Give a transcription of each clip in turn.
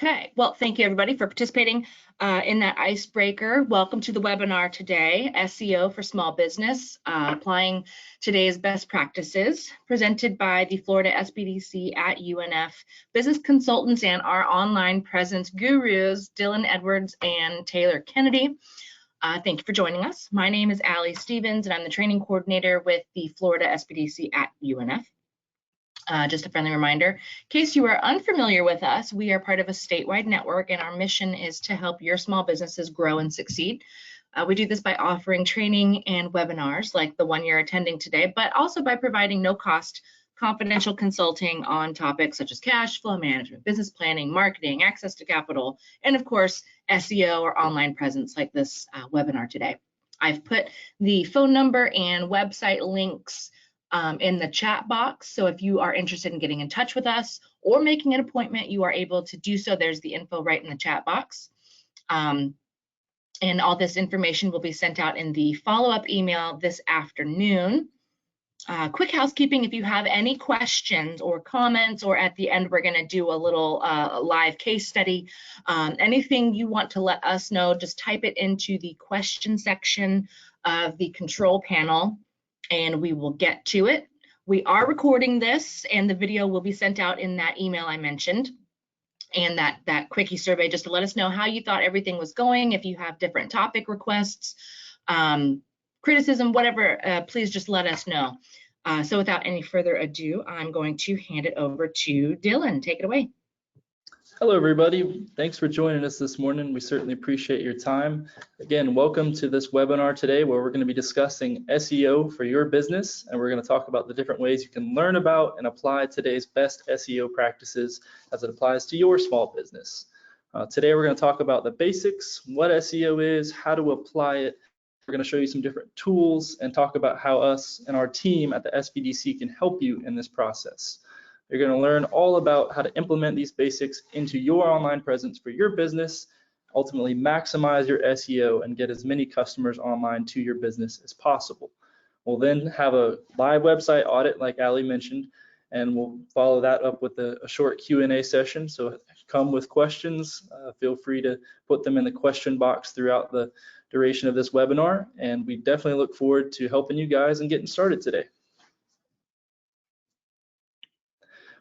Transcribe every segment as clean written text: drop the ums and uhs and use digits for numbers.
Okay, well, thank you everybody for participating in that icebreaker. Welcome to the webinar today, SEO for Small Business, applying today's best practices, presented by the Florida SBDC at UNF business consultants and our online presence gurus, Dylan Edwards and Taylor Kennedy. Thank you for joining us. My name is Allie Stevens, and I'm the training coordinator with the Florida SBDC at UNF. Just a friendly reminder, in case you are unfamiliar with us, we are part of a statewide network, and our mission is to help your small businesses grow and succeed. We do this by offering training and webinars like the one you're attending today, but also by providing no-cost confidential consulting on topics such as cash flow management, business planning, marketing, access to capital, and of course, SEO or online presence like this webinar today. I've put the phone number and website links in the chat box. So if you are interested in getting in touch with us or making an appointment, you are able to do so. There's the info right in the chat box. And all this information will be sent out in the follow-up email this afternoon. Quick housekeeping, if you have any questions or comments, or at the end we're going to do a little live case study, anything you want to let us know, just type it into the question section of the control panel, and we will get to it. We are recording this, and the video will be sent out in that email I mentioned, and that quickie survey, just to let us know how you thought everything was going. If you have different topic requests, criticism, whatever, please just let us know. So without any further ado, I'm going to hand it over to Dylan. Take it away. Hello, everybody. Thanks for joining us this morning. We certainly appreciate your time. Again, welcome to this webinar today where we're going to be discussing SEO for your business, and we're going to talk about the different ways you can learn about and apply today's best SEO practices as it applies to your small business. Today, we're going to talk about the basics, what SEO is, how to apply it. We're going to show you some different tools and talk about how us and our team at the SBDC can help you in this process. You're going to learn all about how to implement these basics into your online presence for your business, ultimately maximize your SEO and get as many customers online to your business as possible. We'll then have a live website audit like Ali mentioned, and we'll follow that up with a short Q&A session. So come with questions. Feel free to put them in the question box throughout the duration of this webinar, and we definitely look forward to helping you guys and getting started today.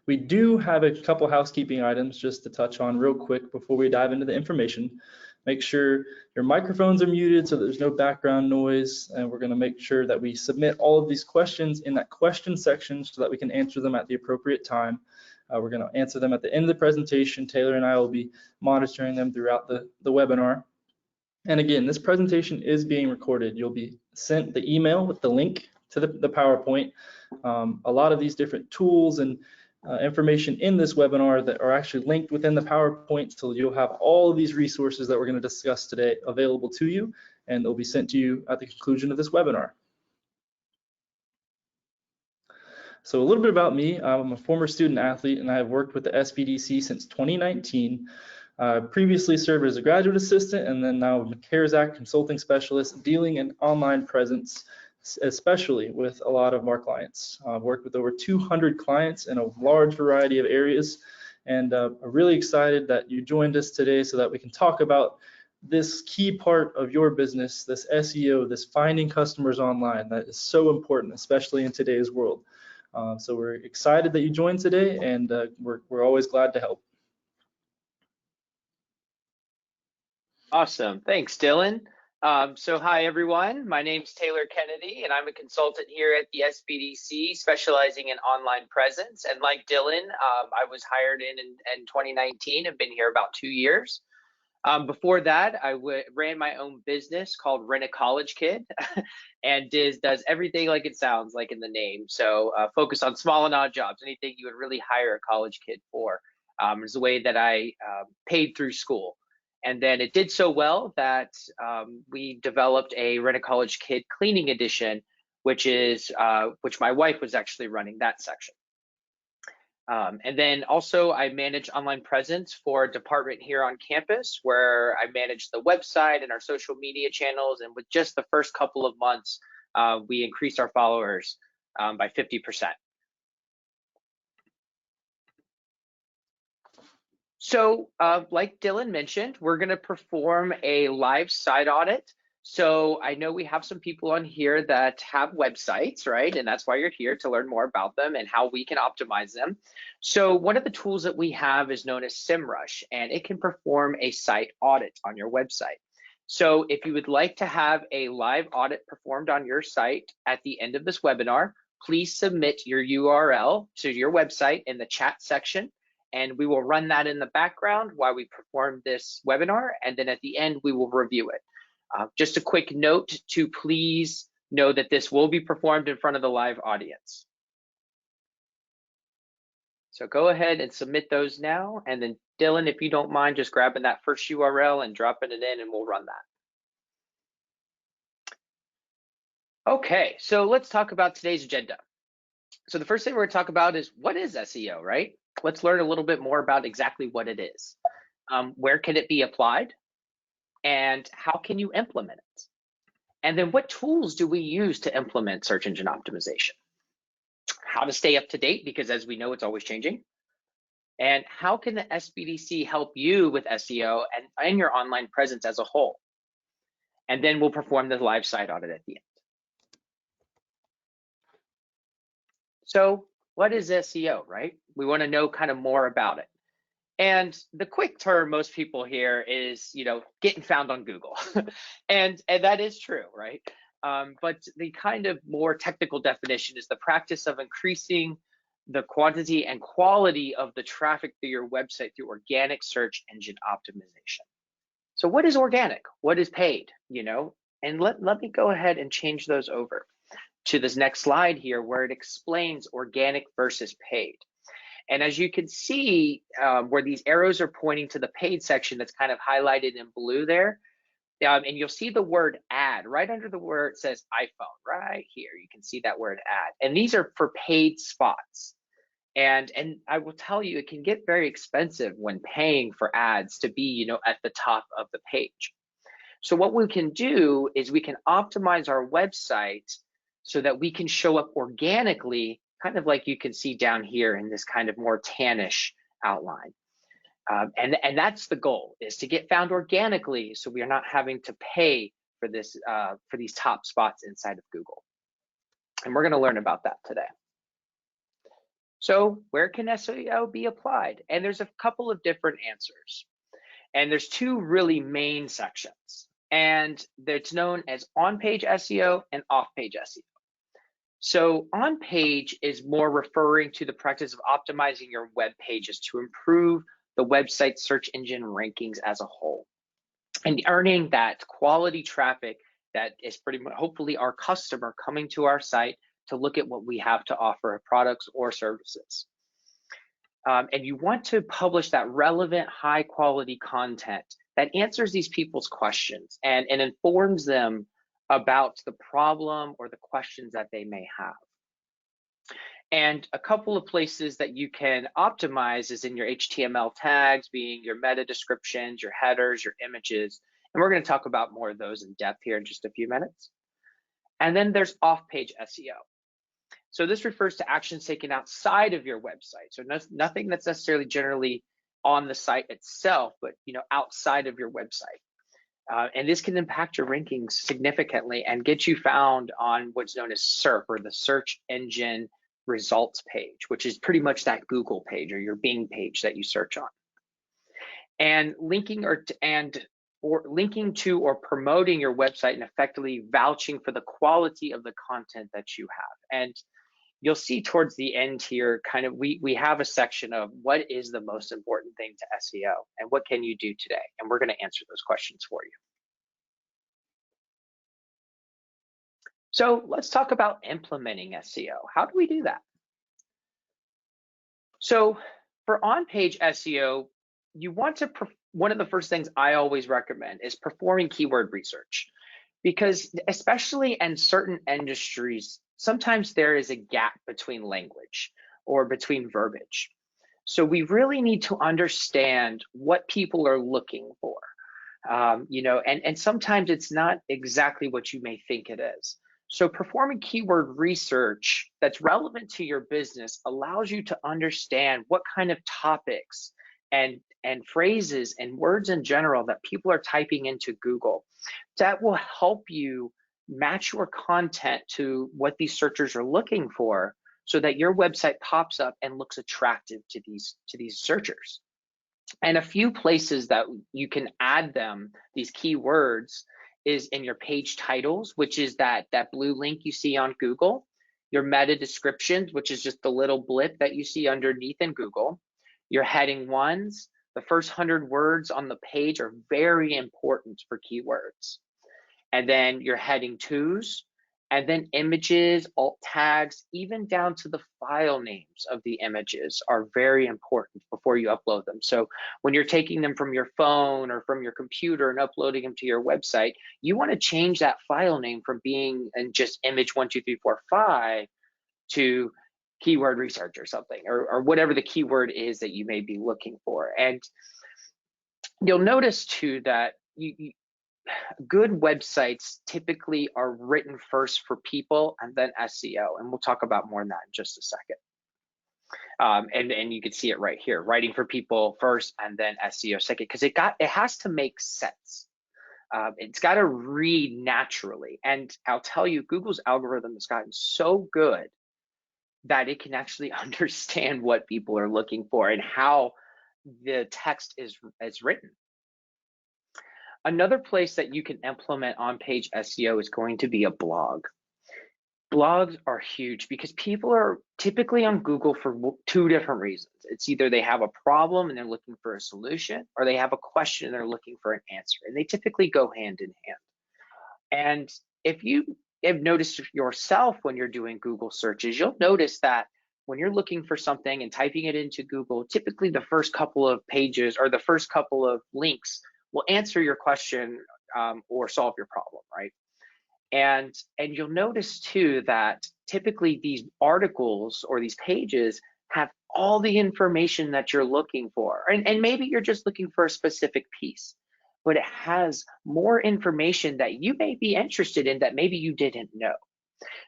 We do have a couple housekeeping items just to touch on real quick before we dive into the information. Make sure your microphones are muted so there's no background noise, and we're going to make sure that we submit all of these questions in that question section so that we can answer them at the appropriate time. We're going to answer them at the end of the presentation. Taylor and I will be monitoring them throughout the webinar. And again, this presentation is being recorded. You'll be sent the email with the link to the PowerPoint. A lot of these different tools and information in this webinar that are actually linked within the PowerPoint, so you'll have all of these resources that we're going to discuss today available to you, and they'll be sent to you at the conclusion of this webinar. So a little bit about me. I'm a former student athlete, and I have worked with the SBDC since 2019. Previously served as a graduate assistant, and then now I'm a CARES Act consulting specialist dealing in online presence, especially with a lot of our clients. I've worked with over 200 clients in a large variety of areas, and I'm really excited that you joined us today so that we can talk about this key part of your business, this SEO, this finding customers online that is so important, especially in today's world. So we're excited that you joined today, and we're always glad to help. Awesome. Thanks, Dylan. So hi, everyone. My name's Taylor Kennedy, and I'm a consultant here at the SBDC specializing in online presence. And like Dylan, I was hired in 2019 and been here about 2 years. Before that, I ran my own business called Rent a College Kid and does everything like it sounds like in the name. So focus on small and odd jobs, anything you would really hire a college kid for. Is the way that I paid through school. And then it did so well that we developed a Rent a College Kid cleaning edition, which my wife was actually running that section. And then also I manage online presence for a department here on campus where I manage the website and our social media channels. And with just the first couple of months, we increased our followers by 50%. So like Dylan mentioned, we're going to perform a live site audit. So I know we have some people on here that have websites, right? And that's why you're here, to learn more about them and how we can optimize them. So one of the tools that we have is known as SEMrush, and it can perform a site audit on your website. So if you would like to have a live audit performed on your site at the end of this webinar, please submit your URL to your website in the chat section, and we will run that in the background while we perform this webinar, and then at the end we will review it. Just a quick note to please know that this will be performed in front of the live audience. So go ahead and submit those now, and then Dylan, if you don't mind just grabbing that first URL and dropping it in, and we'll run that. Okay, so let's talk about today's agenda. So the first thing we're going to talk about is, what is SEO, right? Let's learn a little bit more about exactly what it is. Where can it be applied? And how can you implement it? And then what tools do we use to implement search engine optimization? How to stay up to date, because as we know, it's always changing. And how can the SBDC help you with SEO and your online presence as a whole? And then we'll perform the live site audit at the end. So what is SEO, right? We want to know kind of more about it. And the quick term most people hear is, getting found on Google. and that is true, right? But the kind of more technical definition is the practice of increasing the quantity and quality of the traffic through your website through organic search engine optimization. So what is organic? What is paid? And let me go ahead and change those over to this next slide here, where it explains organic versus paid. And as you can see, where these arrows are pointing to the paid section that's kind of highlighted in blue there, and you'll see the word ad right under the where it says iPhone right here. You can see that word ad. And these are for paid spots. And I will tell you, it can get very expensive when paying for ads to be, at the top of the page. So what we can do is we can optimize our website so that we can show up organically, kind of like you can see down here in this kind of more tannish outline. And that's the goal, is to get found organically, so we are not having to pay for this for these top spots inside of Google. And we're going to learn about that today. So where can SEO be applied? And there's a couple of different answers. And there's two really main sections. And it's known as on-page SEO and off-page SEO. So on-page is more referring to the practice of optimizing your web pages to improve the website search engine rankings as a whole, and earning that quality traffic that is pretty much hopefully our customer coming to our site to look at what we have to offer, products or services. And you want to publish that relevant, high quality content that answers these people's questions and informs them about the problem or the questions that they may have. And a couple of places that you can optimize is in your HTML tags, being your meta descriptions, your headers, your images. And we're going to talk about more of those in depth here in just a few minutes. And then there's off-page SEO. So this refers to actions taken outside of your website. So nothing that's necessarily generally on the site itself, but outside of your website. And this can impact your rankings significantly and get you found on what's known as SERP, or the search engine results page, which is pretty much that Google page or your Bing page that you search on. And linking to or promoting your website and effectively vouching for the quality of the content that you have. And you'll see towards the end here, kind of we have a section of what is the most important thing to SEO and what can you do today? And we're going to answer those questions for you. So let's talk about implementing SEO. How do we do that? So for on-page SEO, you want to, one of the first things I always recommend is performing keyword research, because especially in certain industries, sometimes there is a gap between language or between verbiage. So we really need to understand what people are looking for, and sometimes it's not exactly what you may think it is. So performing keyword research that's relevant to your business allows you to understand what kind of topics and phrases and words in general that people are typing into Google. That will help you match your content to what these searchers are looking for, so that your website pops up and looks attractive to these searchers. And a few places that you can add them, these keywords, is in your page titles, which is that blue link you see on Google, your meta descriptions, which is just the little blip that you see underneath in Google, your heading ones. The first 100 words on the page are very important for keywords. And then your heading twos, and then images, alt tags, even down to the file names of the images are very important before you upload them. So when you're taking them from your phone or from your computer and uploading them to your website, you want to change that file name from being in just image 1, 2, 3, 4, 5 to keyword research or something, or whatever the keyword is that you may be looking for. And you'll notice too that good websites typically are written first for people and then SEO, and we'll talk about more on that in just a second. And you can see it right here, writing for people first and then SEO second, because it has to make sense. It's got to read naturally, and I'll tell you, Google's algorithm has gotten so good that it can actually understand what people are looking for and how the text is written. Another place that you can implement on-page SEO is going to be a blog. Blogs are huge because people are typically on Google for two different reasons. It's either they have a problem and they're looking for a solution, or they have a question and they're looking for an answer, and they typically go hand in hand. And if you have noticed yourself when you're doing Google searches, you'll notice that when you're looking for something and typing it into Google, typically the first couple of pages or the first couple of links will answer your question or solve your problem, right? And you'll notice too that typically these articles or these pages have all the information that you're looking for. And maybe you're just looking for a specific piece, but it has more information that you may be interested in that maybe you didn't know.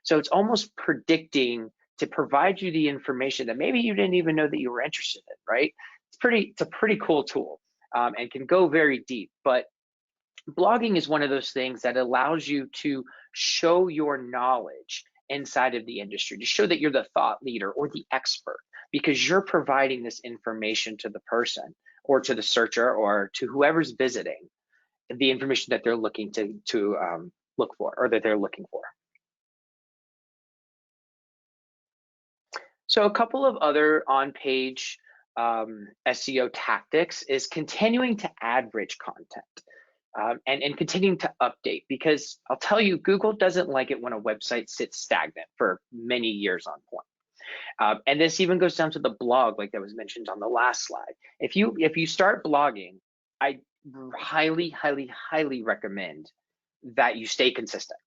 So it's almost predicting to provide you the information that maybe you didn't even know that you were interested in, right? It's a pretty cool tool. And can go very deep, but blogging is one of those things that allows you to show your knowledge inside of the industry, to show that you're the thought leader or the expert, because you're providing this information to the person or to the searcher or to whoever's visiting, the information that they're looking to look for, or that they're looking for. So a couple of other on-page SEO tactics is continuing to add rich content and continuing to update, because I'll tell you, Google doesn't like it when a website sits stagnant for many years on point. And this even goes down to the blog, like that was mentioned on the last slide. If you start blogging, I highly, highly, highly recommend that you stay consistent,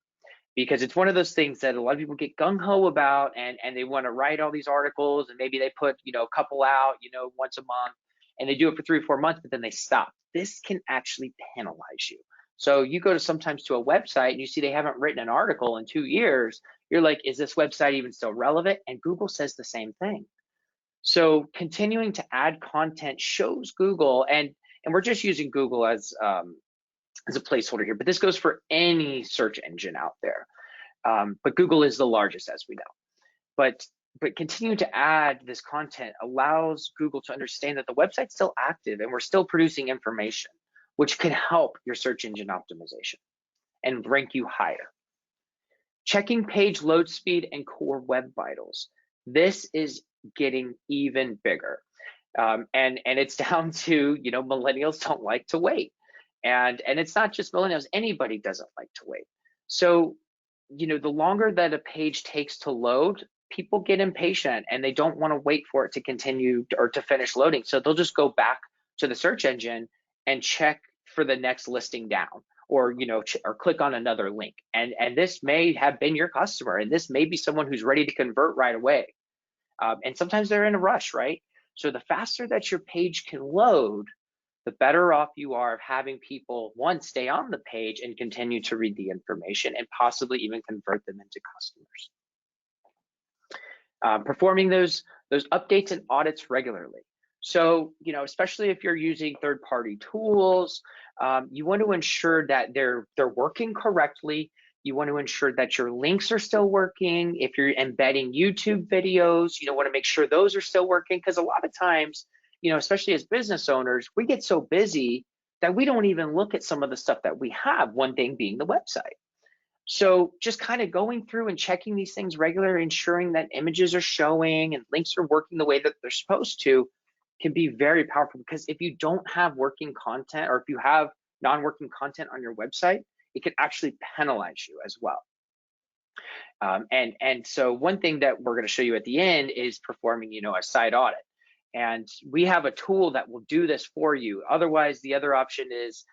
because it's one of those things that a lot of people get gung-ho about, and they want to write all these articles, and maybe they put a couple out once a month, and they do it for 3 or 4 months, but then they stop. This can actually penalize you. So you go sometimes to a website and you see they haven't written an article in 2 years. You're like, is this website even still relevant? And Google says the same thing. So continuing to add content shows Google, and we're just using Google as a placeholder here, but this goes for any search engine out there. But Google is the largest, as we know. But continuing to add this content allows Google to understand that the website's still active and we're still producing information, which can help your search engine optimization and rank you higher. Checking page load speed and core web vitals. This is getting even bigger. And it's down to, millennials don't like to wait. And it's not just millennials, anybody doesn't like to wait. So, the longer that a page takes to load, people get impatient and they don't want to wait for it to continue or to finish loading. So they'll just go back to the search engine and check for the next listing down, or or click on another link. And this may have been your customer, and this may be someone who's ready to convert right away. And sometimes they're in a rush, right? So the faster that your page can load, the better off you are of having people, one, stay on the page and continue to read the information and possibly even convert them into customers. Performing those updates and audits regularly. So, especially if you're using third-party tools, you want to ensure that they're working correctly. You want to ensure that your links are still working. If you're embedding YouTube videos, you want to make sure those are still working, because a lot of times, especially as business owners, we get so busy that we don't even look at some of the stuff that we have, one thing being the website. So just kind of going through and checking these things regularly, ensuring that images are showing and links are working the way that they're supposed to, can be very powerful. Because if you don't have working content, or if you have non-working content on your website, it can actually penalize you as well. And so one thing that we're going to show you at the end is performing, a site audit. And we have a tool that will do this for you. Otherwise, the other option is,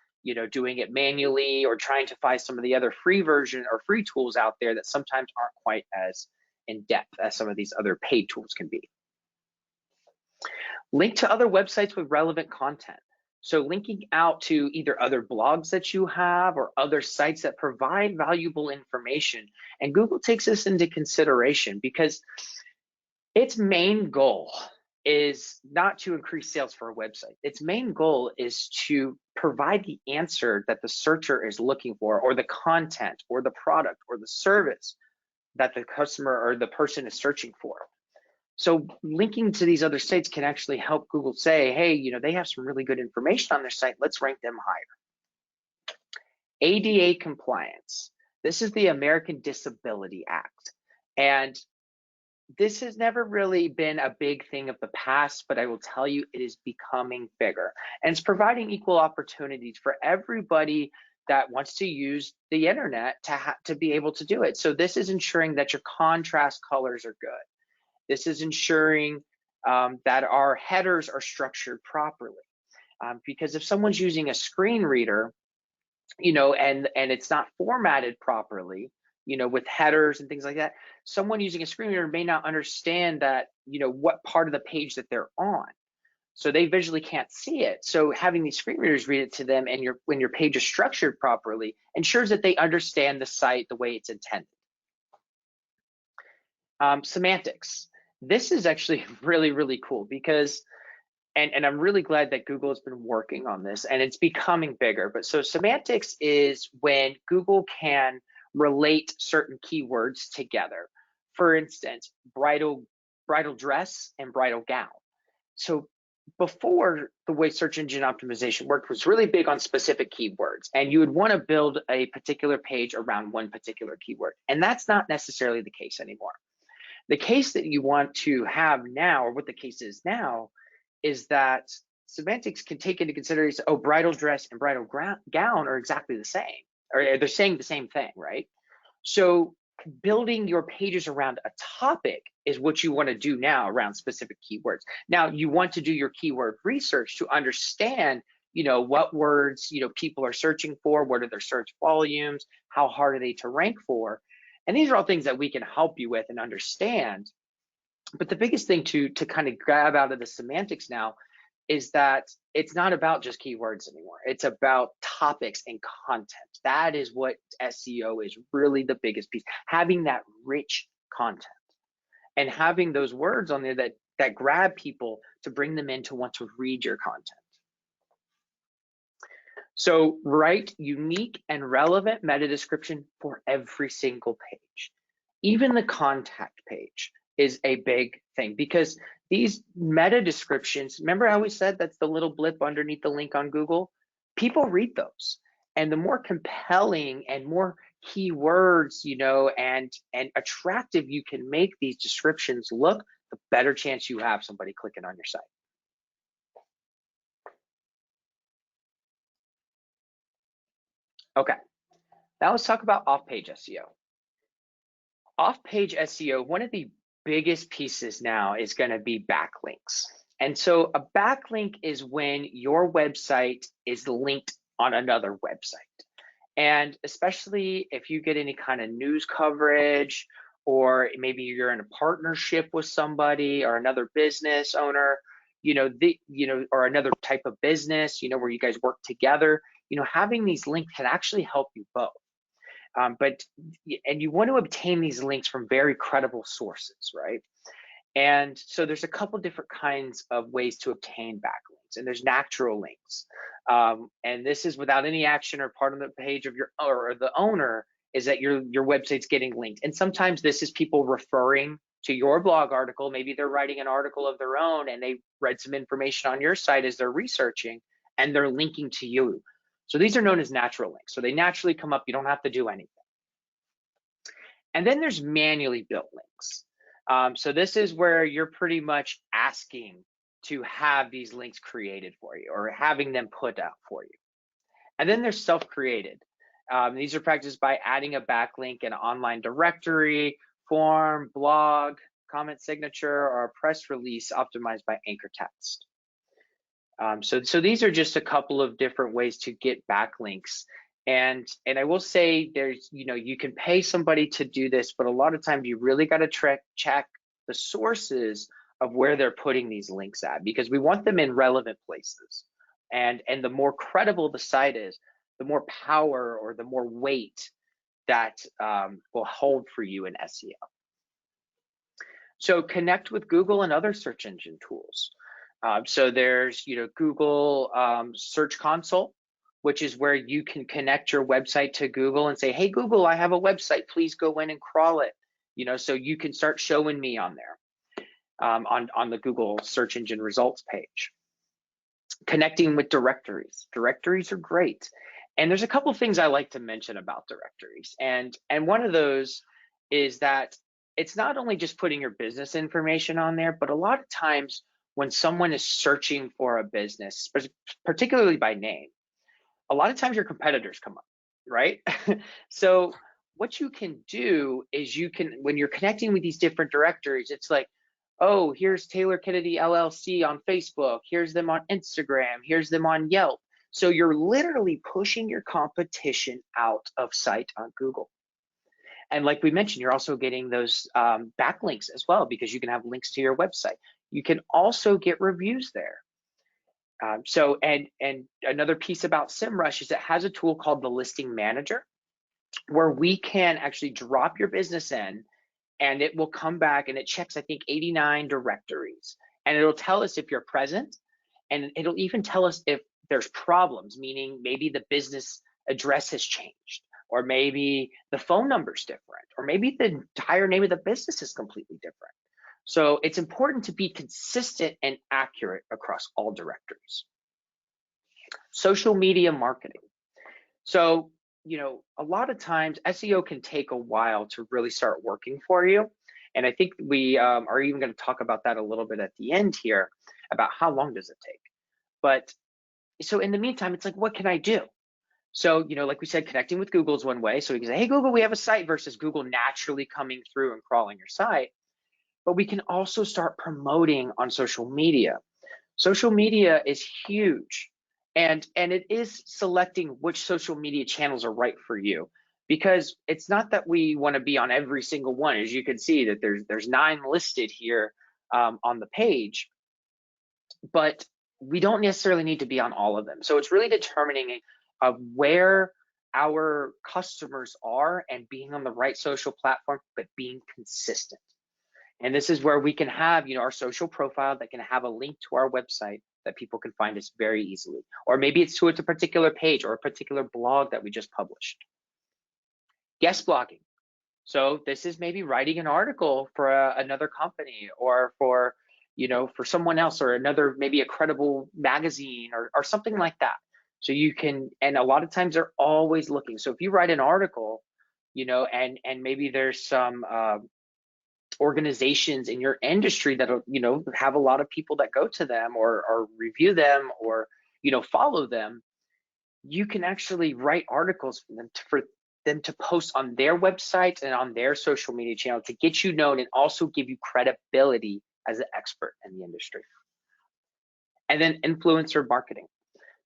doing it manually, or trying to find some of the other free version or free tools out there that sometimes aren't quite as in depth as some of these other paid tools can be. Link to other websites with relevant content. So linking out to either other blogs that you have or other sites that provide valuable information. And Google takes this into consideration, because its main goal is not to increase sales for a website. Its main goal is to provide the answer that the searcher is looking for, or the content or the product or the service that the customer or the person is searching for. So linking to these other sites can actually help Google say, hey, they have some really good information on their site. Let's rank them higher. ADA compliance. This is the American Disability Act. And this has never really been a big thing of the past, but I will tell you, it is becoming bigger. And it's providing equal opportunities for everybody that wants to use the internet to be able to do it. So this is ensuring that your contrast colors are good. This is ensuring that our headers are structured properly. Because if someone's using a screen reader, and it's not formatted properly, with headers and things like that, someone using a screen reader may not understand that, what part of the page that they're on. So they visually can't see it. So having these screen readers read it to them, and when your page is structured properly, ensures that they understand the site the way it's intended. Semantics. This is actually really, really cool, because and I'm really glad that Google has been working on this, and it's becoming bigger. But so semantics is when Google can relate certain keywords together. For instance, bridal dress and bridal gown. So before, the way search engine optimization worked was really big on specific keywords, and you would want to build a particular page around one particular keyword. And that's not necessarily the case anymore. The case that you want to have now, or what the case is now, is that semantics can take into consideration, oh, bridal dress and bridal gown are exactly the same, or they're saying the same thing, right? So building your pages around a topic is what you want to do now around specific keywords. Now, you want to do your keyword research to understand, what words, people are searching for, what are their search volumes, how hard are they to rank for? And these are all things that we can help you with and understand. But the biggest thing to kind of grab out of the semantics now is that it's not about just keywords anymore. It's about topics and content. That is what SEO is really the biggest piece, having that rich content and having those words on there that grab people to bring them in to want to read your content. So write unique and relevant meta description for every single page. Even the contact page is a big thing, because these meta descriptions, remember how we said that's the little blip underneath the link on Google? People read those. And the more compelling and more keywords, and attractive you can make these descriptions look, the better chance you have somebody clicking on your site. Okay, now let's talk about off-page SEO. Off-page SEO, one of the biggest pieces now is going to be backlinks. And so a backlink is when your website is linked on another website. And especially if you get any kind of news coverage, or maybe you're in a partnership with somebody or another business owner, or another type of business, where you guys work together, having these links can actually help you both. And you want to obtain these links from very credible sources, right? And so there's a couple different kinds of ways to obtain backlinks, and there's natural links. And this is without any action or part of the page of your or the owner is that your website's getting linked. And sometimes this is people referring to your blog article. Maybe they're writing an article of their own and they read some information on your site as they're researching, and they're linking to you. So these are known as natural links. So they naturally come up. You don't have to do anything. And then there's manually built links. So this is where you're pretty much asking to have these links created for you or having them put out for you. And then there's self-created. These are practiced by adding a backlink in an online directory, form, blog, comment signature, or a press release optimized by anchor text. So these are just a couple of different ways to get backlinks. And I will say there's, you can pay somebody to do this, but a lot of times you really got to check the sources of where they're putting these links at, because we want them in relevant places. And the more credible the site is, the more power or the more weight that will hold for you in SEO. So connect with Google and other search engine tools. So there's, Google Search Console, which is where you can connect your website to Google and say, hey, Google, I have a website, please go in and crawl it. So you can start showing me on there, on the Google search engine results page. Connecting with directories. Directories are great. And there's a couple of things I like to mention about directories. And one of those is that it's not only just putting your business information on there, but a lot of times when someone is searching for a business, particularly by name, a lot of times your competitors come up, right? So what you can do is when you're connecting with these different directories, it's like, oh, here's Taylor Kennedy LLC on Facebook, here's them on Instagram, here's them on Yelp. So you're literally pushing your competition out of sight on Google. And like we mentioned, you're also getting those backlinks as well, because you can have links to your website. You can also get reviews there. And another piece about SEMrush is it has a tool called the Listing Manager, where we can actually drop your business in, and it will come back and it checks, I think, 89 directories, and it'll tell us if you're present, and it'll even tell us if there's problems, meaning maybe the business address has changed, or maybe the phone number's different, or maybe the entire name of the business is completely different. So it's important to be consistent and accurate across all directories. Social media marketing. So, a lot of times SEO can take a while to really start working for you. And I think we are even going to talk about that a little bit at the end here, about how long does it take. But so in the meantime, it's like, what can I do? So, like we said, connecting with Google is one way. So we can say, hey, Google, we have a site, versus Google naturally coming through and crawling your site. But we can also start promoting on social media. Social media is huge. And it is selecting which social media channels are right for you, because it's not that we want to be on every single one. As you can see that there's 9 listed here on the page, but we don't necessarily need to be on all of them. So it's really determining where our customers are and being on the right social platform, but being consistent. And this is where we can have, our social profile that can have a link to our website that people can find us very easily. Or maybe it's to a particular page or a particular blog that we just published. Guest blogging. So this is maybe writing an article for another company, or for, for someone else, or another, maybe a credible magazine or something like that. So you can, and a lot of times they're always looking. So if you write an article, and maybe there's some organizations in your industry that have a lot of people that go to them or review them or follow them, you can actually write articles for them to post on their website and on their social media channel to get you known and also give you credibility as an expert in the industry. And then influencer marketing.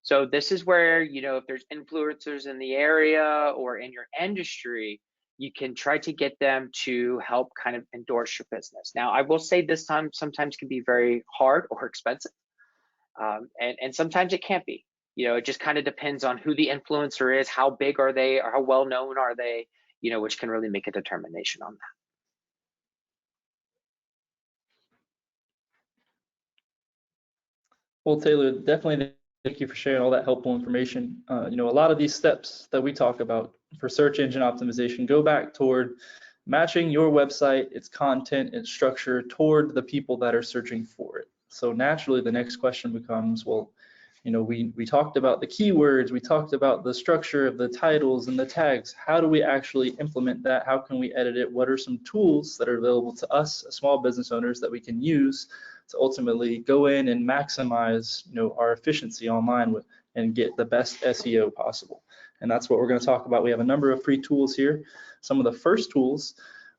So this is where, if there's influencers in the area or in your industry, you can try to get them to help kind of endorse your business. Now, I will say this time sometimes can be very hard or expensive, and sometimes it can't be. It just kind of depends on who the influencer is, how big are they, or how well known are they, which can really make a determination on that. Well, Taylor, definitely thank you for sharing all that helpful information. A lot of these steps that we talk about for search engine optimization go back toward matching your website, its content, its structure toward the people that are searching for it. So naturally, the next question becomes, well, we talked about the keywords, we talked about the structure of the titles and the tags. How do we actually implement that? How can we edit it? What are some tools that are available to us as small business owners that we can use to ultimately go in and maximize our efficiency online and get the best SEO possible? And that's what we're going to talk about. We have a number of free tools here. Some of the first tools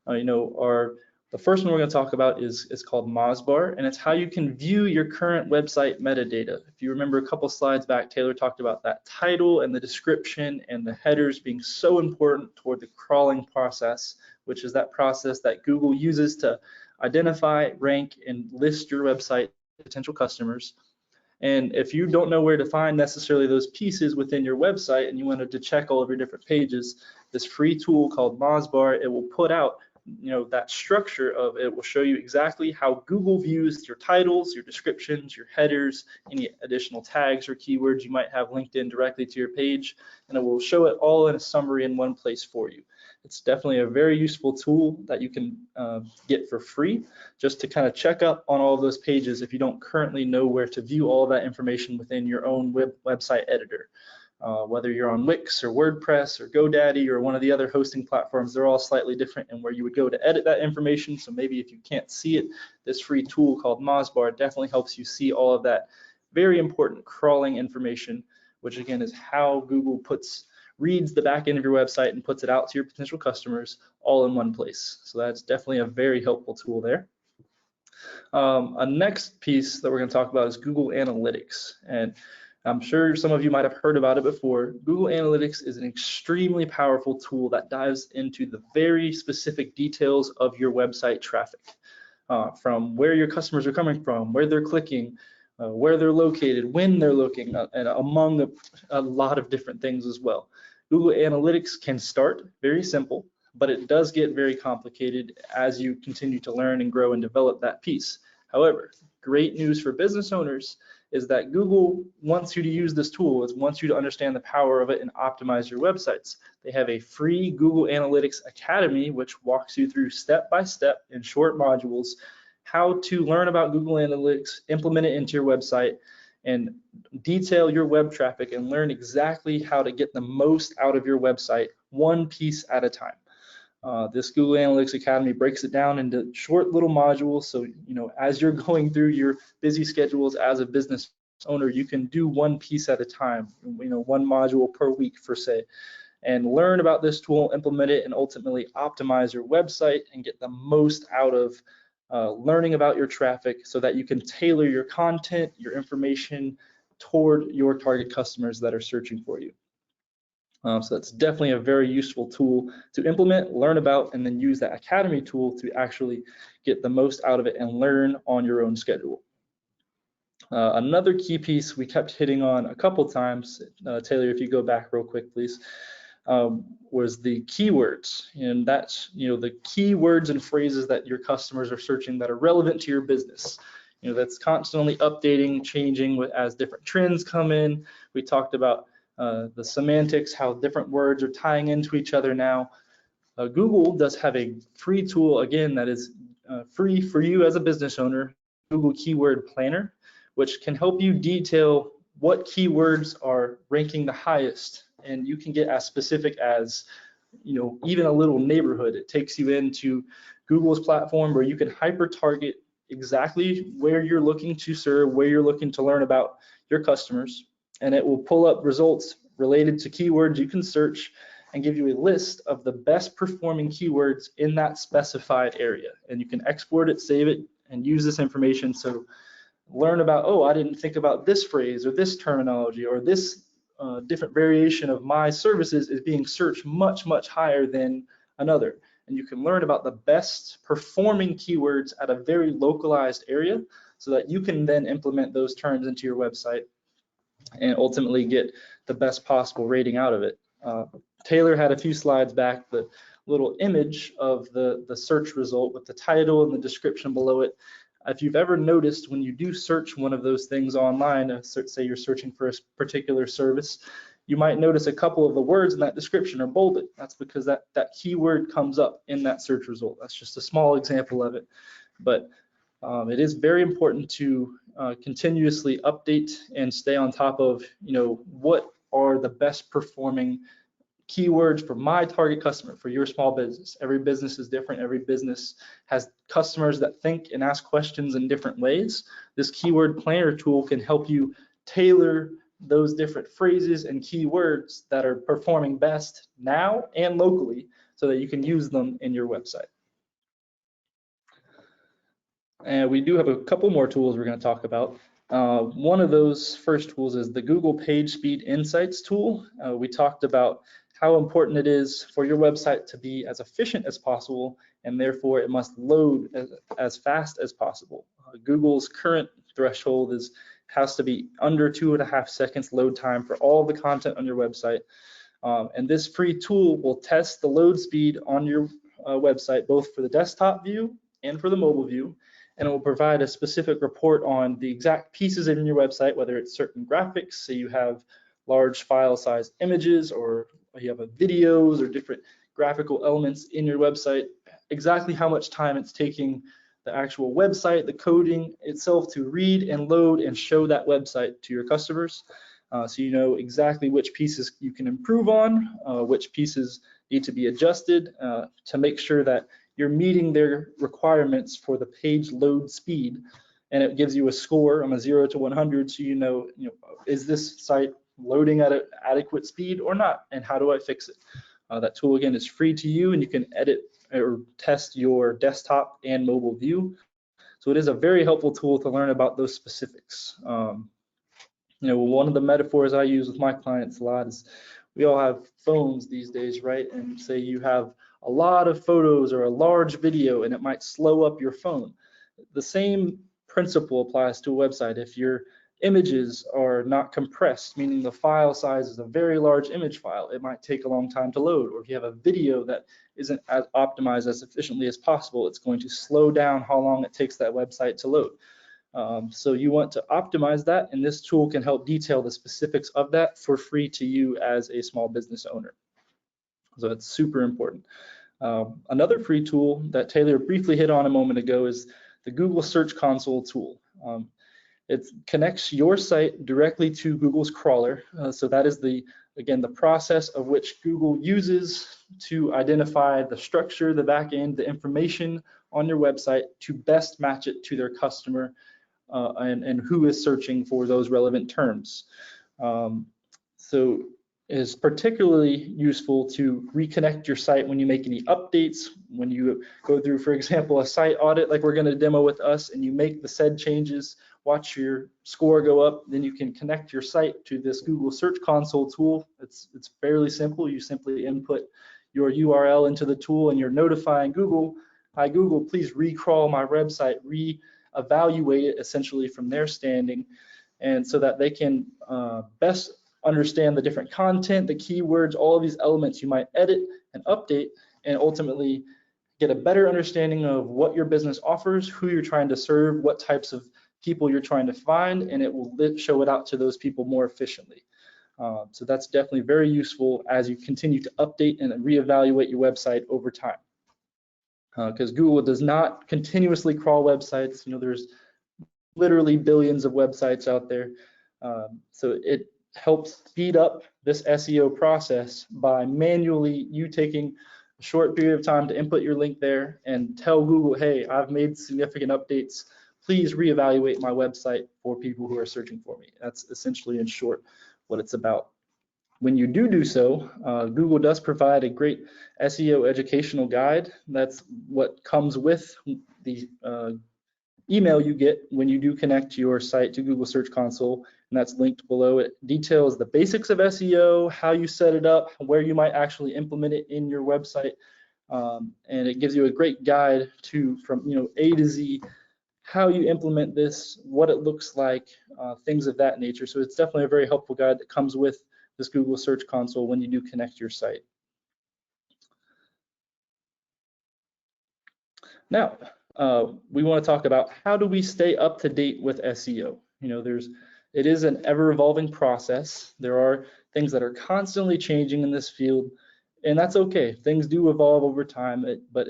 are the first one we're going to talk about is called Mozbar, and it's how you can view your current website metadata. If you remember a couple slides back, Taylor talked about that title and the description and the headers being so important toward the crawling process, which is that process that Google uses to identify, rank, and list your website to potential customers. And if you don't know where to find necessarily those pieces within your website and you wanted to check all of your different pages, this free tool called Mozbar, it will put out that structure of it will show you exactly how Google views your titles, your descriptions, your headers, any additional tags or keywords you might have linked in directly to your page, and it will show it all in a summary in one place for you. It's definitely a very useful tool that you can get for free just to kind of check up on all of those pages if you don't currently know where to view all that information within your own website editor. Whether you're on Wix or WordPress or GoDaddy or one of the other hosting platforms, they're all slightly different in where you would go to edit that information. So maybe if you can't see it, this free tool called Mozbar definitely helps you see all of that very important crawling information, which again is how Google reads the back end of your website and puts it out to your potential customers all in one place. So that's definitely a very helpful tool there. A next piece that we're going to talk about is Google Analytics. And I'm sure some of you might have heard about it before. Google Analytics is an extremely powerful tool that dives into the very specific details of your website traffic, from where your customers are coming from, where they're clicking, where they're located, when they're looking, and among a lot of different things as well. Google Analytics can start very simple, but it does get very complicated as you continue to learn and grow and develop that piece. However, great news for business owners is that Google wants you to use this tool. It wants you to understand the power of it and optimize your websites. They have a free Google Analytics Academy, which walks you through step-by-step in short modules how to learn about Google Analytics, implement it into your website, and detail your web traffic and learn exactly how to get the most out of your website, one piece at a time. This Google Analytics Academy breaks it down into short little modules. So, as you're going through your busy schedules as a business owner, you can do one piece at a time, one module per week per se, and learn about this tool, implement it, and ultimately optimize your website and get the most out of learning about your traffic so that you can tailor your content, your information toward your target customers that are searching for you. So that's definitely a very useful tool to implement, learn about, and then use that Academy tool to actually get the most out of it and learn on your own schedule. Another key piece we kept hitting on a couple times, Taylor, if you go back real quick, please, was the keywords. And that's, the keywords and phrases that your customers are searching that are relevant to your business. That's constantly updating, changing as different trends come in. We talked about the semantics, how different words are tying into each other now. Google does have a free tool, again, that is free for you as a business owner, Google Keyword Planner, which can help you detail what keywords are ranking the highest. And you can get as specific as, even a little neighborhood. It takes you into Google's platform where you can hyper target exactly where you're looking to serve, where you're looking to learn about your customers. And it will pull up results related to keywords you can search and give you a list of the best performing keywords in that specified area. And you can export it, save it, and use this information. So learn about, oh, I didn't think about this phrase or this terminology or this different variation of my services is being searched much, much higher than another. And you can learn about the best performing keywords at a very localized area so that you can then implement those terms into your website and ultimately get the best possible rating out of it. Taylor had a few slides back, the little image of the search result with the title and the description below it. If you've ever noticed when you do search one of those things online, say you're searching for a particular service, you might notice a couple of the words in that description are bolded. That's because that keyword comes up in that search result. That's just a small example of it. But it is very important to continuously update and stay on top of, what are the best performing keywords for my target customer, for your small business. Every business is different. Every business has customers that think and ask questions in different ways. This keyword planner tool can help you tailor those different phrases and keywords that are performing best now and locally so that you can use them in your website. And we do have a couple more tools we're going to talk about. One of those first tools is the Google Page Speed Insights tool. We talked about how important it is for your website to be as efficient as possible, and therefore it must load as fast as possible. Google's current threshold has to be under 2.5 seconds load time for all the content on your website. And this free tool will test the load speed on your website, both for the desktop view and for the mobile view. And it will provide a specific report on the exact pieces in your website, whether it's certain graphics, so you have large file size images, or you have videos or different graphical elements in your website, exactly how much time it's taking the actual website, the coding itself to read and load and show that website to your customers. So you know exactly which pieces you can improve on, which pieces need to be adjusted to make sure that you're meeting their requirements for the page load speed. And it gives you a score on a 0 to 100, so you know, is this site loading at an adequate speed or not, and how do I fix it? That tool, again, is free to you, and you can edit or test your desktop and mobile view. So it is a very helpful tool to learn about those specifics. One of the metaphors I use with my clients a lot is we all have phones these days, right? And say you have a lot of photos or a large video, and it might slow up your phone. The same principle applies to a website. If your images are not compressed, meaning the file size is a very large image file, it might take a long time to load. Or if you have a video that isn't as optimized as efficiently as possible, it's going to slow down how long it takes that website to load. So you want to optimize that, and this tool can help detail the specifics of that for free to you as a small business owner. So it's super important. Another free tool that Taylor briefly hit on a moment ago is the Google Search Console tool. It connects your site directly to Google's crawler. So that is again, the process of which Google uses to identify the structure, the backend, the information on your website to best match it to their customer and who is searching for those relevant terms. So it is particularly useful to reconnect your site when you make any updates, when you go through, for example, a site audit like we're going to demo with us, and you make the said changes, watch your score go up, then you can connect your site to this Google Search Console tool. It's fairly simple. You simply input your URL into the tool, and you're notifying Google, hi Google, please recrawl my website, re-evaluate it essentially from their standing, and so that they can best understand the different content, the keywords, all of these elements you might edit and update, and ultimately get a better understanding of what your business offers, who you're trying to serve, what types of people you're trying to find, and it will show it out to those people more efficiently. So that's definitely very useful as you continue to update and reevaluate your website over time. Because Google does not continuously crawl websites. There's literally billions of websites out there. So it helps speed up this SEO process by manually you taking a short period of time to input your link there and tell Google, hey, I've made significant updates. Please reevaluate my website for people who are searching for me. That's essentially, in short, what it's about. When you do so, Google does provide a great SEO educational guide. That's what comes with the email you get when you do connect your site to Google Search Console, and that's linked below. It details the basics of SEO, how you set it up, where you might actually implement it in your website, and it gives you a great guide from A to Z, how you implement this, what it looks like, things of that nature. So it's definitely a very helpful guide that comes with this Google Search Console when you do connect your site. Now, we want to talk about how do we stay up to date with SEO. You know, it is an ever-evolving process. There are things that are constantly changing in this field, and that's okay. Things do evolve over time, but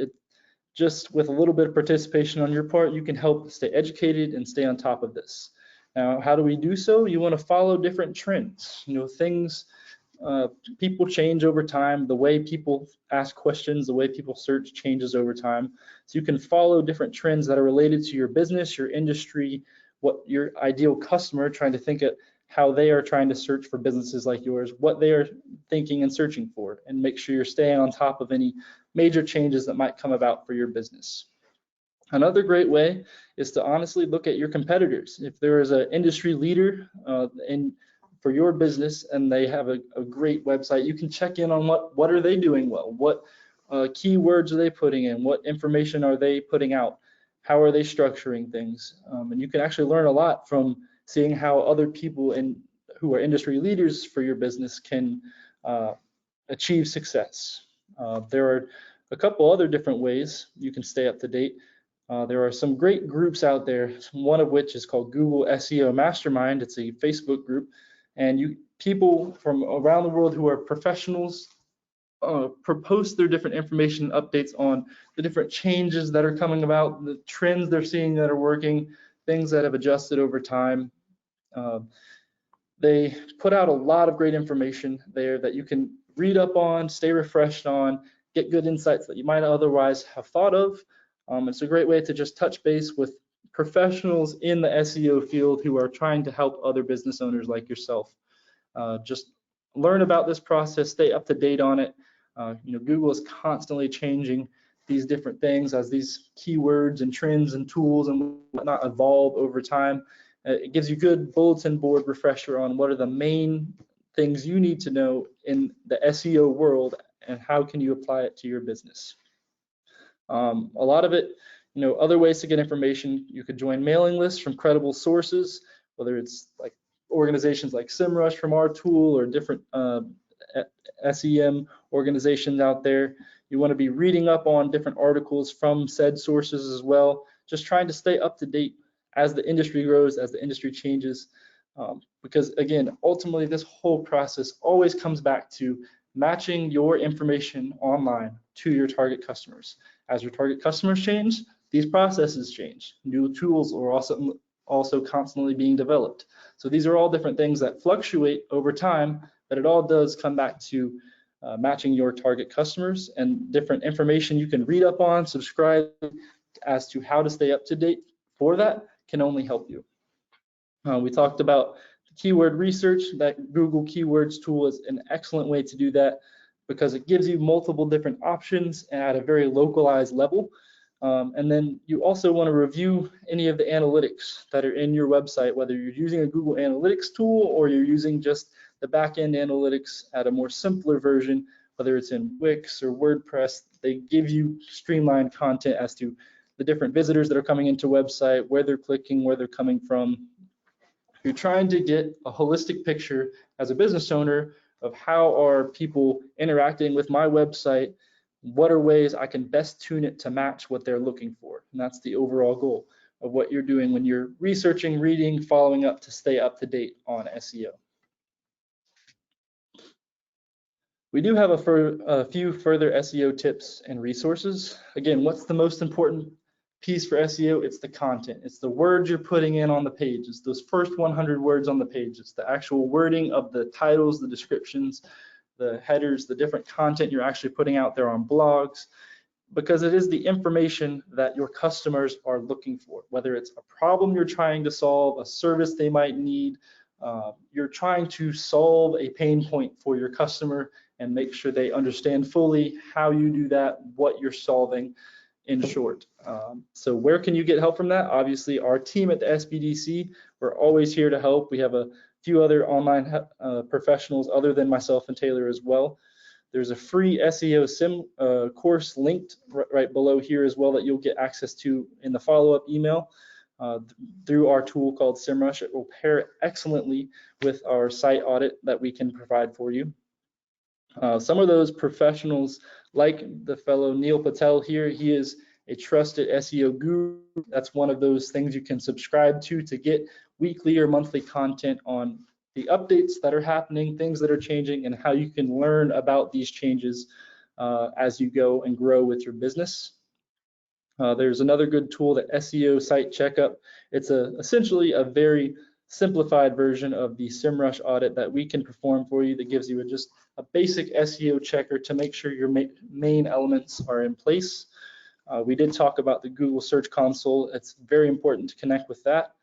just with a little bit of participation on your part, you can help stay educated and stay on top of this. Now, how do we do so? You want to follow different trends. You know, things, people change over time. The way people ask questions, the way people search changes over time. So you can follow different trends that are related to your business, your industry, what your ideal customer, trying to think of how they are trying to search for businesses like yours, what they are thinking and searching for, and make sure you're staying on top of any major changes that might come about for your business. Another great way is to honestly look at your competitors. If there is an industry leader for your business and they have a great website, you can check in on what are they doing well, what keywords are they putting in, what information are they putting out, how are they structuring things, and you can actually learn a lot from seeing how other people who are industry leaders for your business can achieve success. There are a couple other different ways you can stay up to date. There are some great groups out there, one of which is called Google SEO Mastermind. It's a Facebook group, and people from around the world who are professionals post their different information updates on the different changes that are coming about, the trends they're seeing that are working, things that have adjusted over time. They put out a lot of great information there that you can read up on, stay refreshed on, get good insights that you might otherwise have thought of. It's a great way to just touch base with professionals in the SEO field who are trying to help other business owners like yourself. Just learn about this process, stay up to date on it. You know, Google is constantly changing these different things as these keywords and trends and tools and whatnot evolve over time. It gives you good bulletin board refresher on what are the main things you need to know in the SEO world and how can you apply it to your business. A lot of it, you know, other ways to get information, you could join mailing lists from credible sources, whether it's like organizations like SEMrush from our tool or different SEM organizations out there. You want to be reading up on different articles from said sources as well, just trying to stay up to date as the industry grows, as the industry changes, because again, ultimately this whole process always comes back to matching your information online to your target customers. As your target customers change, these processes change. New tools are also constantly being developed. So these are all different things that fluctuate over time, but it all does come back to matching your target customers, and different information you can read up on, subscribe as to how to stay up to date for that can only help you. We talked about keyword research. That Google Keywords tool is an excellent way to do that because it gives you multiple different options at a very localized level. And then you also want to review any of the analytics that are in your website, whether you're using a Google Analytics tool or you're using just the back-end analytics at a more simpler version, whether it's in Wix or WordPress. They give you streamlined content as to the different visitors that are coming into website, where they're clicking, where they're coming from. You're trying to get a holistic picture as a business owner of how are people interacting with my website, what are ways I can best tune it to match what they're looking for. And that's the overall goal of what you're doing when you're researching, reading, following up to stay up to date on SEO. We do have a few further SEO tips and resources. Again, what's the most important piece for SEO? It's the content. It's the words you're putting in on the page. It's those first 100 words on the page. It's the actual wording of the titles, the descriptions, the headers, the different content you're actually putting out there on blogs, because it is the information that your customers are looking for, whether it's a problem you're trying to solve, a service they might need. You're trying to solve a pain point for your customer and make sure they understand fully how you do that, what you're solving in short. So where can you get help from that? Obviously, our team at the SBDC, we're always here to help. We have a few other online professionals other than myself and Taylor as well. There's a free SEO sim course linked right below here as well that you'll get access to in the follow-up email through our tool called SEMrush. It will pair excellently with our site audit that we can provide for you. Some of those professionals, like the fellow Neil Patel here, he is a trusted SEO guru, that's one of those things you can subscribe to get weekly or monthly content on the updates that are happening, things that are changing, and how you can learn about these changes as you go and grow with your business. There's another good tool, the SEO Site Checkup. It's essentially a very simplified version of the SEMrush audit that we can perform for you, that gives you just a basic SEO checker to make sure your main elements are in place. We did talk about the Google Search Console. It's very important to connect with that.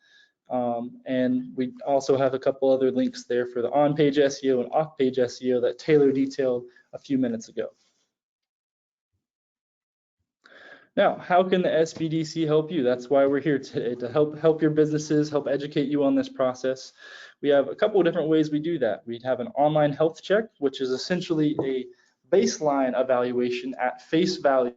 And we also have a couple other links there for the on-page SEO and off-page SEO that Taylor detailed a few minutes ago. Now, how can the SBDC help you? That's why we're here today, to help your businesses, help educate you on this process. We have a couple of different ways we do that. We have an online health check, which is essentially a baseline evaluation at face value,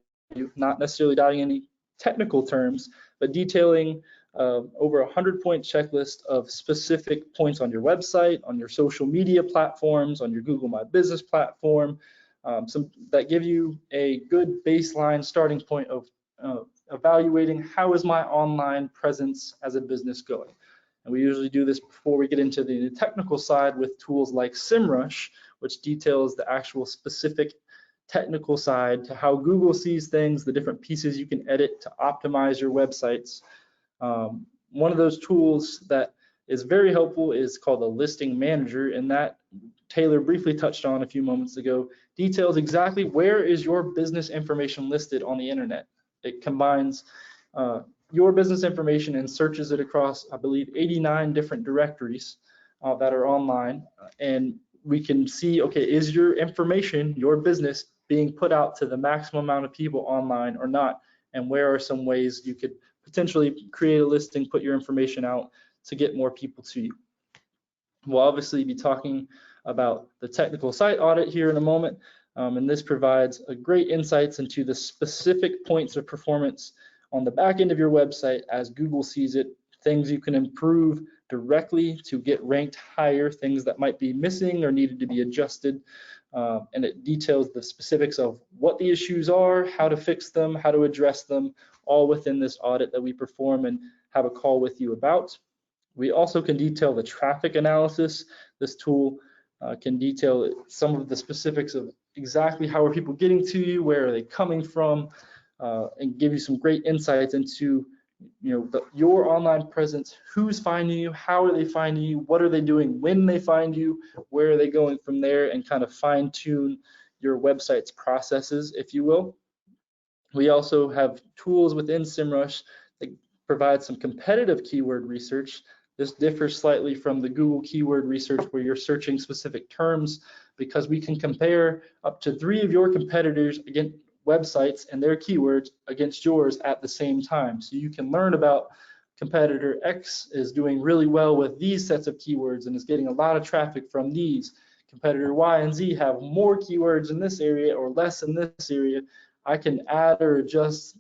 not necessarily diving any technical terms, but detailing over 100-point checklist of specific points on your website, on your social media platforms, on your Google My Business platform, some that give you a good baseline starting point of evaluating how is my online presence as a business going. And we usually do this before we get into the technical side with tools like SEMrush, which details the actual specific technical side to how Google sees things, the different pieces you can edit to optimize your websites. One of those tools that is very helpful is called a listing manager, and that Taylor briefly touched on a few moments ago, details exactly where is your business information listed on the internet. It combines your business information and searches it across, I believe, 89 different directories that are online, and we can see, okay, is your information, your business, being put out to the maximum amount of people online or not, and where are some ways you could potentially create a listing, put your information out to get more people to you. We'll obviously be talking about the technical site audit here in a moment, and this provides a great insights into the specific points of performance on the back end of your website as Google sees it, things you can improve directly to get ranked higher, things that might be missing or needed to be adjusted, and it details the specifics of what the issues are, how to fix them, how to address them, all within this audit that we perform and have a call with you about. We also can detail the traffic analysis. This tool can detail some of the specifics of exactly how are people getting to you, where are they coming from, and give you some great insights into your online presence, who's finding you, how are they finding you, what are they doing when they find you, where are they going from there, and kind of fine tune your website's processes, if you will. We also have tools within SEMrush that provide some competitive keyword research. This differs slightly from the Google keyword research where you're searching specific terms, because we can compare up to 3 of your competitors against websites and their keywords against yours at the same time. So you can learn about competitor X is doing really well with these sets of keywords and is getting a lot of traffic from these. Competitor Y and Z have more keywords in this area or less in this area. I can add or adjust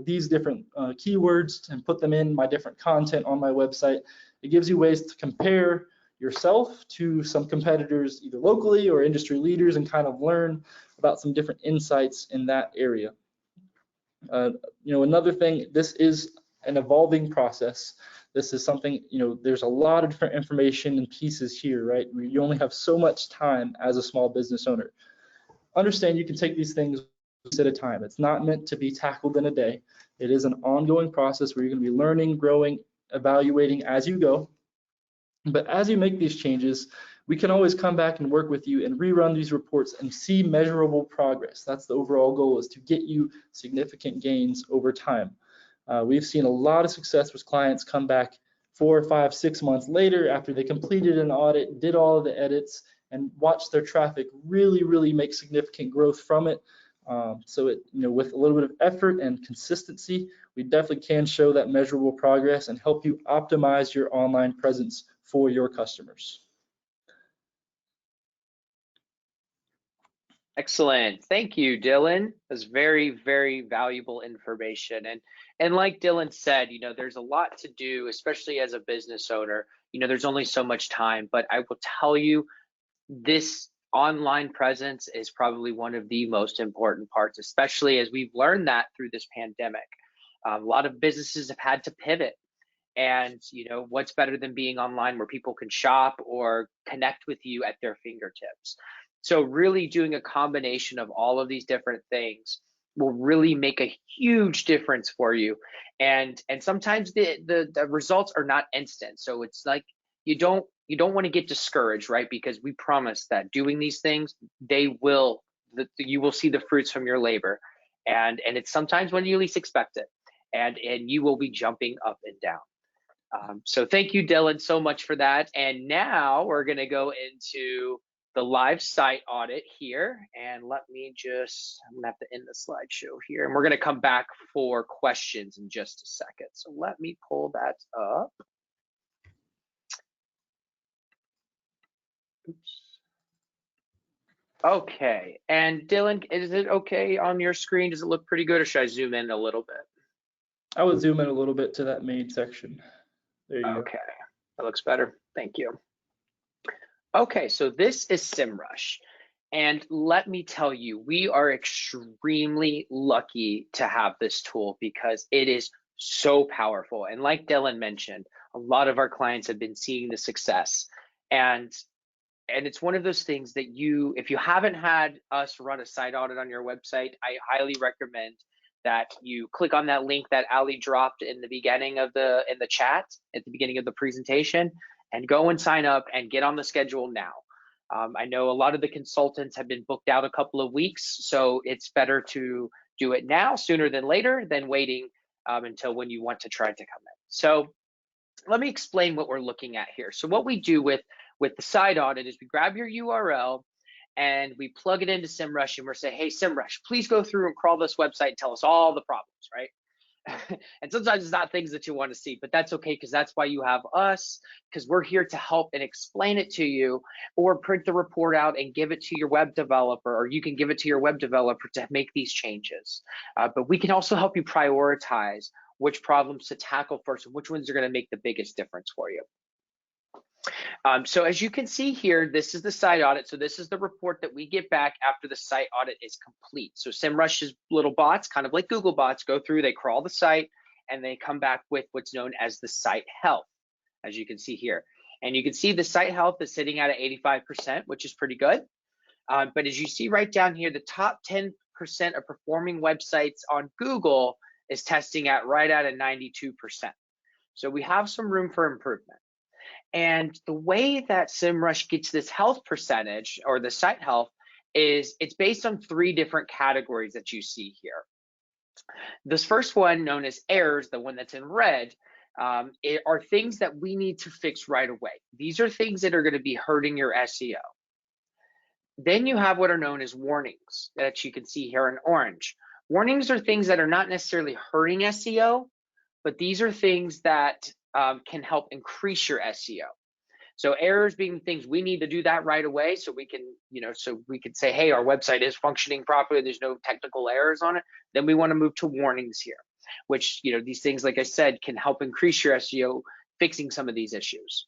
these different keywords and put them in my different content on my website. It gives you ways to compare yourself to some competitors either locally or industry leaders and kind of learn about some different insights in that area. Another thing, this is an evolving process. This is something, there's a lot of different information and pieces here, right? You only have so much time as a small business owner. Understand you can take these things at a time. It's not meant to be tackled in a day. It is an ongoing process where you're going to be learning, growing, evaluating as you go. But as you make these changes, we can always come back and work with you and rerun these reports and see measurable progress. That's the overall goal, is to get you significant gains over time. We've seen a lot of success with clients come back 4, 5, 6 months later after they completed an audit, did all of the edits, and watched their traffic really make significant growth from it. So with a little bit of effort and consistency, we definitely can show that measurable progress and help you optimize your online presence for your customers. Excellent. Thank you, Dylan. That's very, very valuable information. And like Dylan said, there's a lot to do, especially as a business owner. There's only so much time, but I will tell you, this online presence is probably one of the most important parts, especially as we've learned that through this pandemic. A lot of businesses have had to pivot, and what's better than being online where people can shop or connect with you at their fingertips. So really doing a combination of all of these different things will really make a huge difference for you. And sometimes the results are not instant. So it's like you don't want to get discouraged, right? Because we promise that doing these things, you will see the fruits from your labor. And it's sometimes when you least expect it. And you will be jumping up and down. So thank you, Dylan, so much for that. And now we're going to go into the live site audit here. And I'm going to have to end the slideshow here. And we're going to come back for questions in just a second. So let me pull that up. Oops. Okay. And Dylan, is it okay on your screen? Does it look pretty good, or should I zoom in a little bit? I would zoom in a little bit to that main section. There you go. Okay, that looks better. Thank you. Okay, so this is SEMrush. And let me tell you, we are extremely lucky to have this tool because it is so powerful. And like Dylan mentioned, a lot of our clients have been seeing the success. And it's one of those things that if you haven't had us run a site audit on your website, I highly recommend that you click on that link that Ali dropped in the beginning of in the chat at the beginning of the presentation, and go and sign up and get on the schedule now. I know a lot of the consultants have been booked out a couple of weeks, so it's better to do it now sooner than later than waiting until when you want to try to come in. So let me explain what we're looking at here. So what we do with the site audit is we grab your URL and we plug it into SEMrush, and we're saying, hey, SEMrush, please go through and crawl this website and tell us all the problems, right? And sometimes it's not things that you want to see, but that's okay, because that's why you have us, because we're here to help and explain it to you, or print the report out and give it to your web developer, or you can give it to your web developer to make these changes. But we can also help you prioritize which problems to tackle first and which ones are going to make the biggest difference for you. So as you can see here, this is the site audit. So this is the report that we get back after the site audit is complete. So SEMrush's little bots, kind of like Google bots, go through, they crawl the site, and they come back with what's known as the site health, as you can see here. And you can see the site health is sitting at 85%, which is pretty good. But as you see right down here, the top 10% of performing websites on Google is testing at right at a 92%. So we have some room for improvement. And the way that SEMrush gets this health percentage, or the site health, is it's based on 3 different categories that you see here. This first one, known as errors, the one that's in red, are things that we need to fix right away. These are things that are going to be hurting your SEO. Then you have what are known as warnings, that you can see here in orange. Warnings are things that are not necessarily hurting SEO, but these are things that can help increase your SEO. So errors being things we need to do that right away, so we can, say, hey, our website is functioning properly, there's no technical errors on it. Then we want to move to warnings here, which, these things, like I said, can help increase your SEO, fixing some of these issues.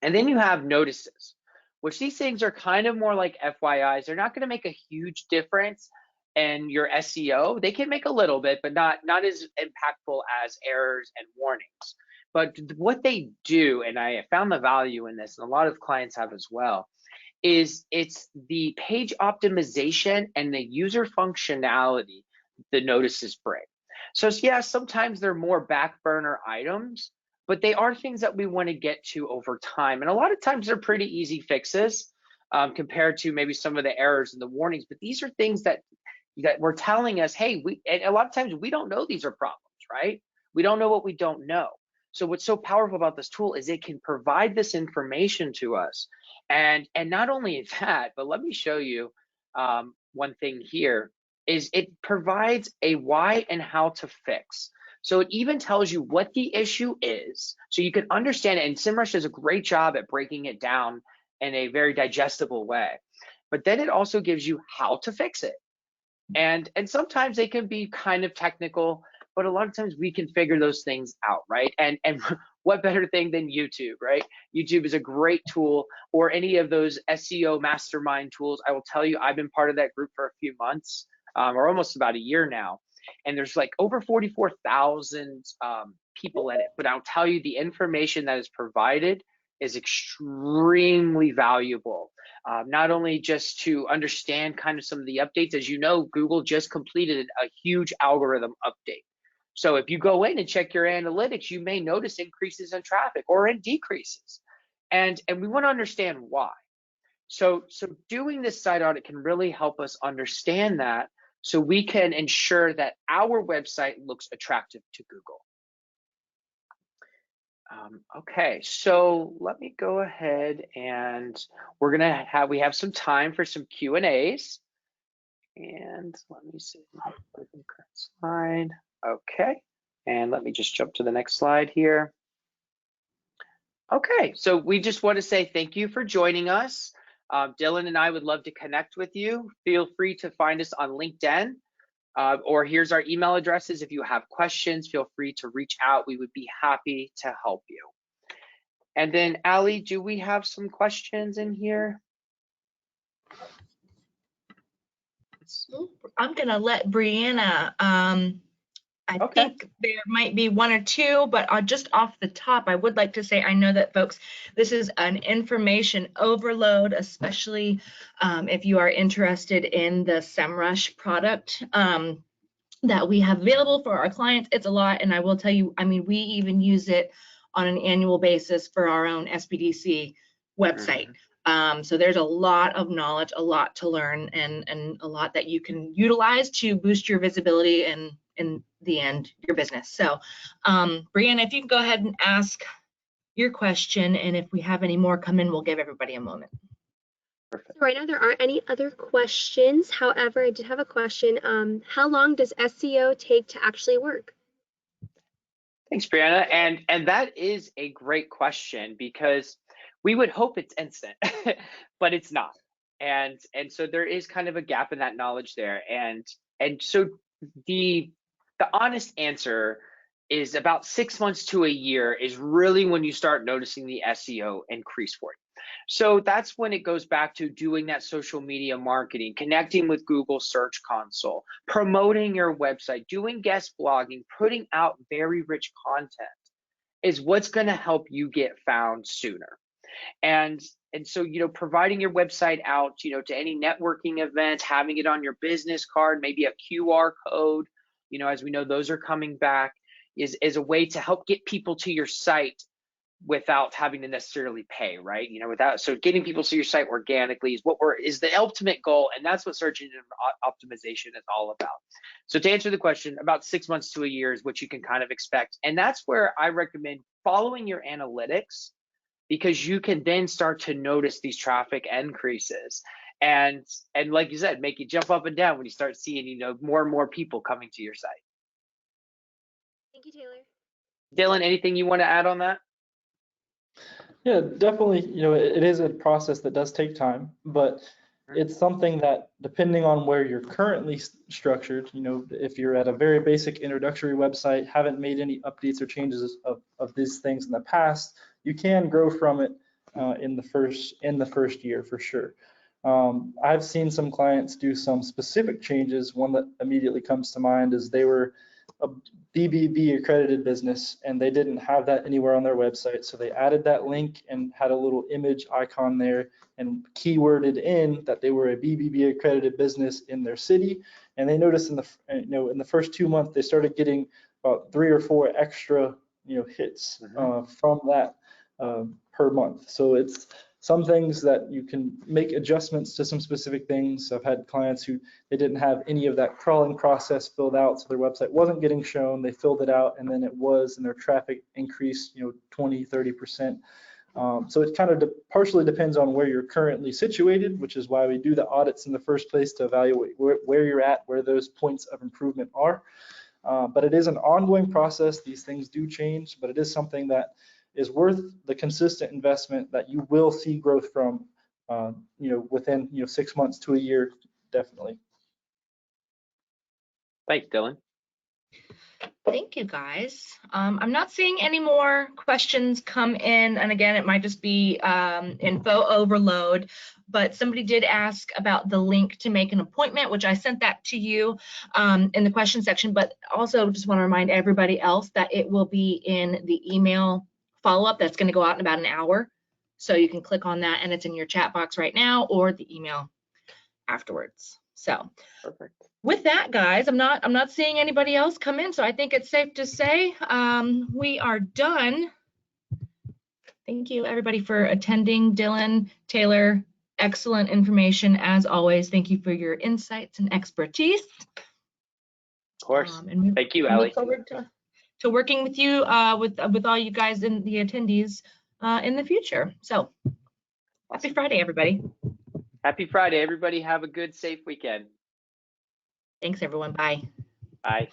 And then you have notices, which these things are kind of more like FYIs. They're not going to make a huge difference in your SEO. They can make a little bit, but not as impactful as errors and warnings. But what they do, and I found the value in this, and a lot of clients have as well, is it's the page optimization and the user functionality the notices bring. So yeah, sometimes they're more back burner items, but they are things that we want to get to over time. And a lot of times they're pretty easy fixes compared to maybe some of the errors and the warnings. But these are things that we're telling us, hey, and a lot of times we don't know these are problems, right? We don't know what we don't know. So what's so powerful about this tool is it can provide this information to us. And not only that, but let me show you one thing here, is it provides a why and how to fix. So it even tells you what the issue is, so you can understand it. And SEMrush does a great job at breaking it down in a very digestible way. But then it also gives you how to fix it. And sometimes they can be kind of technical, but a lot of times we can figure those things out, right? And what better thing than YouTube, right? YouTube is a great tool, or any of those SEO mastermind tools. I will tell you, I've been part of that group for a few months, or almost about a year now. And there's like over 44,000 people in it. But I'll tell you, the information that is provided is extremely valuable. Not only just to understand kind of some of the updates, as you know, Google just completed a huge algorithm update. So if you go in and check your analytics, you may notice increases in traffic or in decreases. And we want to understand why. So doing this site audit can really help us understand that, so we can ensure that our website looks attractive to Google. Okay, so let me go ahead, and we have some time for some Q&As. And let me see, current slide. Okay, and let me just jump to the next slide here. Okay, so we just want to say thank you for joining us. Dylan and I would love to connect with you. Feel free to find us on LinkedIn, or here's our email addresses. If you have questions, feel free to reach out. We would be happy to help you. And then, Allie, do we have some questions in here? I'm gonna let Brianna, I Okay. think there might be one or two, but just off the top, I would like to say, I know that folks, this is an information overload, especially if you are interested in the SEMrush product that we have available for our clients. It's a lot, and I will tell you, I mean, we even use it on an annual basis for our own SBDC website. So there's a lot of knowledge, a lot to learn, and a lot that you can utilize to boost your visibility and, in the end, your business. So Brianna, if you can go ahead and ask your question, and if we have any more come in, we'll give everybody a moment. Perfect. So right now there aren't any other questions. However, I did have a question. How long does SEO take to actually work? Thanks, Brianna. And that is a great question, because we would hope it's instant, but it's not. And so there is kind of a gap in that knowledge there. And so the honest answer is about 6 months to a year is really when you start noticing the SEO increase for you. So that's when it goes back to doing that social media marketing, connecting with Google Search Console, promoting your website, doing guest blogging, putting out very rich content is what's going to help you get found sooner. And so, you know, providing your website out, you know, to any networking events, having it on your business card, maybe a QR code, you know, as we know, those are coming back, is a way to help get people to your site without having to necessarily pay, right? You know, so getting people to your site organically is the ultimate goal, and that's what search engine optimization is all about. So to answer the question, about 6 months to a year is what you can kind of expect, and that's where I recommend following your analytics, because you can then start to notice these traffic increases, and like you said, make you jump up and down when you start seeing, you know, more and more people coming to your site. Thank you, Taylor. Dylan, anything you want to add on that? Yeah, definitely. You know, it is a process that does take time, but it's something that, depending on where you're currently structured, you know, if you're at a very basic introductory website, haven't made any updates or changes of these things in the past, you can grow from it in the first year for sure. I've seen some clients do some specific changes. One that immediately comes to mind is they were a BBB accredited business, and they didn't have that anywhere on their website. So they added that link and had a little image icon there and keyworded in that they were a BBB accredited business in their city. And they noticed in the first 2 months, they started getting about 3 or 4 extra, hits from that per month. So it's some things that you can make adjustments to some specific things. I've had clients who they didn't have any of that crawling process filled out, so their website wasn't getting shown. They filled it out, and then it was, and their traffic increased, 20, 30%. So it kind of partially depends on where you're currently situated, which is why we do the audits in the first place, to evaluate where you're at, where those points of improvement are. But it is an ongoing process. These things do change, but it is something that is worth the consistent investment that you will see growth from, within 6 months to a year, definitely. Thanks, Dylan. Thank you, guys. I'm not seeing any more questions come in, and again, it might just be info overload, but somebody did ask about the link to make an appointment, which I sent that to you in the question section, but also just want to remind everybody else that it will be in the email follow-up that's going to go out in about an hour. So you can click on that and it's in your chat box right now or the email afterwards. So Perfect. with that, guys, I'm not seeing anybody else come in, so I think it's safe to say we are done. Thank you, everybody, for attending. Dylan, Taylor, excellent information as always. Thank you for your insights and expertise. Of course. And Thank you, we Allie. look forward to working with you with all you guys and the attendees in the future. So, happy Friday, everybody. Happy Friday, everybody. Have a good, safe weekend. Thanks, everyone. Bye. Bye.